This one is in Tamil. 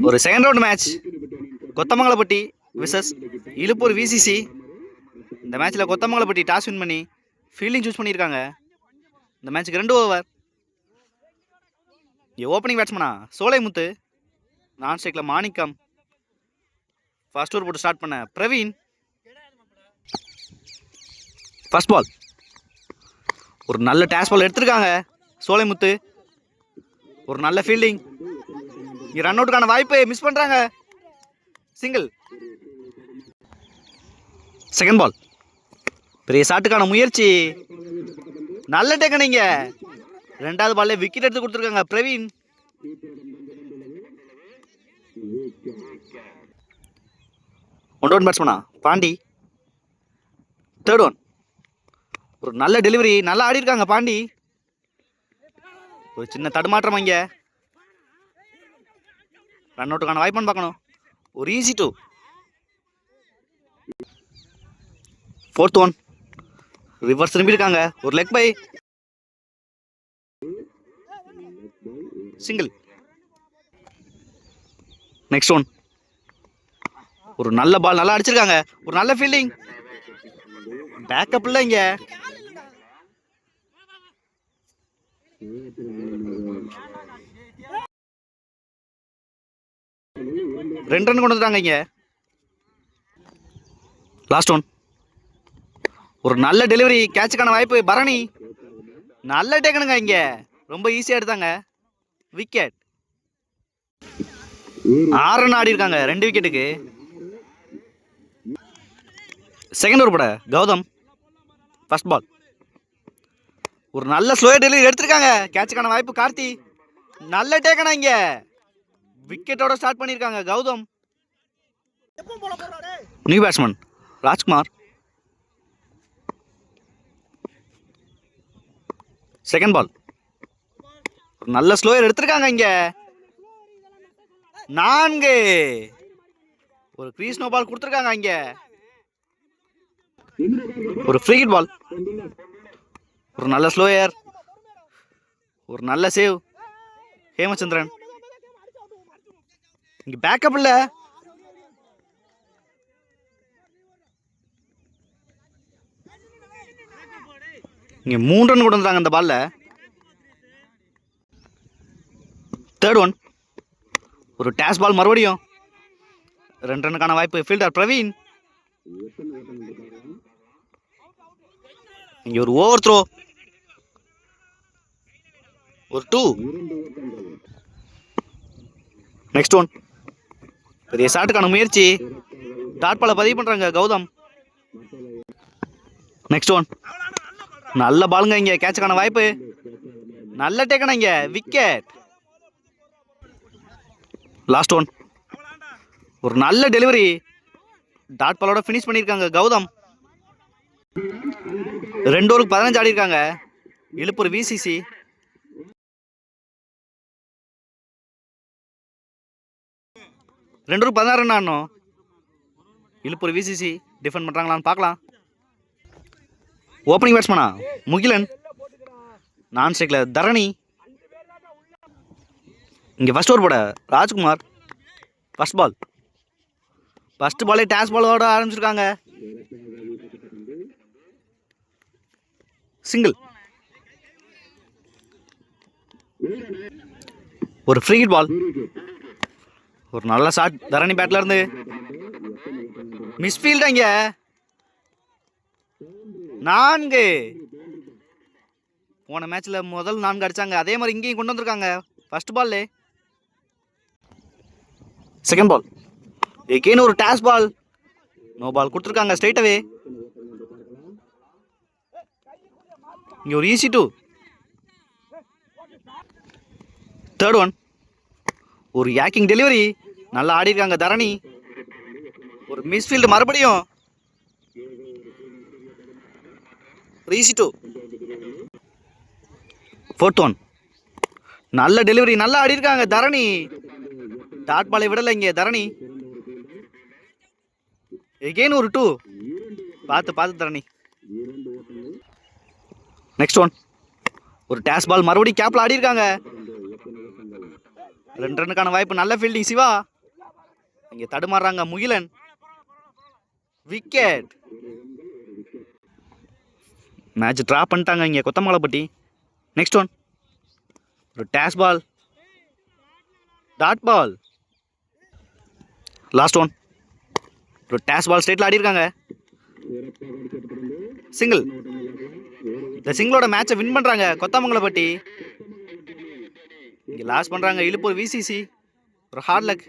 ஒரு second round match Kothamangalappatti versus Iluppur VCC. இந்த மேட்ச்சில் கொத்தமங்கலப்பட்டி டாஸ் வின் பண்ணி ஃபீல்டிங் சூஸ் பண்ணியிருக்காங்க. இந்த மேட்ச்சுக்கு 2 ஓவர். ஓப்பனிங் பேட்ஸ்மனா சோலைமுத்து, நான் ஸ்ட்ரைக்கில் மாணிக்கம், ஃபர்ஸ்ட் ஓவர் போட்டு ஸ்டார்ட் பண்ண பிரவீன். ஃபர்ஸ்ட் பால் ஒரு நல்ல டேஸ் பால் எடுத்திருக்காங்க சோலைமுத்து. ஒரு நல்ல ஃபீல்டிங். இங்கே ரன் அவுட்டுக்கான வாய்ப்பு மிஸ் பண்ணுறாங்க. சிங்கிள். செகண்ட் பால் பெரிய ஷாட்டுக்கான முயற்சி. நல்ல டேக்கனிங்க. 2வது பால்ல விக்கெட் எடுத்து கொடுத்துருக்காங்க பிரவீன். ஒன் பேட்ஸ்மனா பாண்டி. தேர்ட் ஒன் ஒரு நல்ல டெலிவரி. நல்லா ஆடி இருக்காங்க பாண்டி. ஒரு சின்ன தடுமாற்றம் இங்க. ரன் அவுட்டுக்கான வாய்ப்புன்னு பார்க்கணும். ஒரு ஈஸி 2. ஃபோர்த் ஒன் ரிவர்ஸ் திரும்பி இருக்காங்க. ஒரு leg by. Single. Next one ஒரு நல்ல பால் நல்லா அடிச்சிருக்காங்க. ஒரு நல்ல ஃபீல்டிங். பேக்கப் இல்லை இங்க. ரெண்டு ரன் கொண்டு வந்துட்டாங்க இங்க. லாஸ்ட் ஒன் ஒரு நல்ல டெலிவரி. கேட்சுக்கான வாய்ப்பு பரணி. நல்ல டேக்கனுங்க இங்க. ரொம்ப ஈஸியா எடுத்தாங்க. விக்கெட். 6 ரன் ஆடி இருக்காங்க 2 விக்கெட்டுக்கு. செகண்ட் ஓவர் போட கௌதம். ஃபர்ஸ்ட் பால் ஒரு நல்ல ஸ்லோ டெலிவரி எடுத்திருக்காங்க. கேட்சுக்கான வாய்ப்பு கார்த்தி. நல்ல டேக்கனா இங்க. விக்கெட்டோட ஸ்டார்ட் பண்ணியிருக்காங்க Gautam. New batsman Rajkumar. Second ball ஒரு நல்ல ஸ்லோயர் எடுத்திருக்காங்க இங்க. 4. ஒரு கிரீஸ் நோ பால் கொடுத்துருக்காங்க இங்க. ஒரு ஃப்ரீ ஹிட் பால். ஒரு நல்ல ஸ்லோயர். ஒரு நல்ல சேவ் ஹேமச்சந்திரன். இங்க பேக்கப் இல்ல. இங்க 3 ரன் கொண்டு வந்தாங்க இந்த பால்ல. தேர்ட் ஒன் ஒரு டேஸ் பால் மறுபடியும். 2 ரன்னுக்கான வாய்ப்பு. ஃபீல்டர் பிரவீன். இங்க ஒரு ஓவர் த்ரோ. ஒரு 2. நெக்ஸ்ட் ஒன் பெரிய ஷாட்டுக்கான முயற்சி. டாட் பால பதிவு பண்றாங்க கௌதம். நெக்ஸ்ட் ஒன் நல்ல பாலுங்க இங்க. கேட்சுக்கான வாய்ப்பு. நல்ல டேக்கனா இங்க. விக்கெட். லாஸ்ட் ஒன் ஒரு நல்ல டெலிவரி. டாட் பாலோட ஃபினிஷ் பண்ணியிருக்காங்க கௌதம். 2 ஓவருக்கு 15 ஆடி இருக்காங்க இழுப்பூர் விசிசி. ரெண்டு 16 ரன் ஆடணும். இழுப்பூர் விசிசி டிஃபெண்ட் பண்றாங்களான்னு பார்க்கலாம். ஓப்பனிங் பேட்ஸ்மனா முகிலன், நான் ஸ்ட்ரைக்கில் தரணி. இங்கே ஃபர்ஸ்ட் ஓவர் போட ராஜ்குமார். ஃபர்ஸ்ட் பால் ஃபர்ஸ்ட் பாலே டேஸ் பாலோட ஆரம்பிச்சிருக்காங்க. சிங்கிள். ஒரு ஃப்ரீ ஹிட் பால். ஒரு நல்ல ஷாட் தரணி பேட்ல இருந்து. மிஸ்ஃபீல்ட் இங்க. 4. போன மேட்ச்ல முதல் 4 அடிச்சாங்க. அதே மாதிரி இங்கேயும் கொண்டு வந்திருக்காங்க. ஃபர்ஸ்ட் பால்லே. செகண்ட் பால் எகெயின் ஒரு டேஸ் பால். நோ பால் கொடுத்துருக்காங்க ஸ்ட்ரைட் அவே. இங்க ஒரு ஈஸி 2. தேர்ட் ஒன் ஒரு யாக்கிங் டெலிவரி. நல்லா ஆடி இருக்காங்க தரணி. ஒரு மிஸ்ஃபீல்டு மறுபடியும். ஈஸி 2. ஃபோர்த் ஒன் நல்ல டெலிவரி. நல்லா ஆடி இருக்காங்க தரணி. டாட் பாலை விடலை இங்கே தரணி. எகெயின் ஒரு 2. பார்த்து தரணி. நெக்ஸ்ட் ஒன் ஒரு டேஸ் பால் மறுபடியும் கேப்ல ஆடி இருக்காங்க. 2 ரன்னுக்கான வாய்ப்பு. நல்ல ஃபீல்டிங் சிவா. இங்கே தடுமாறுறாங்க முகிலன். விக்கெட். மேட்ச் ட்ரா பண்ணிட்டாங்க இங்கே கொத்தமங்கலப்பட்டி. நெக்ஸ்ட் ஒன் ஒரு டேஷ் பால், டாட் பால். லாஸ்ட் ஒன் ஒரு டேஷ் பால் ஸ்ட்ரெயிட்டில் ஆடிருக்காங்க. சிங்கிள். இந்த சிங்கிளோட மேட்சை வின் பண்ணுறாங்க கொத்தமங்கலப்பட்டி. இங்கே லாஸ் பண்ணுறாங்க இழுப்பூர் விசிசி. ஒரு ஹார்ட் லக்.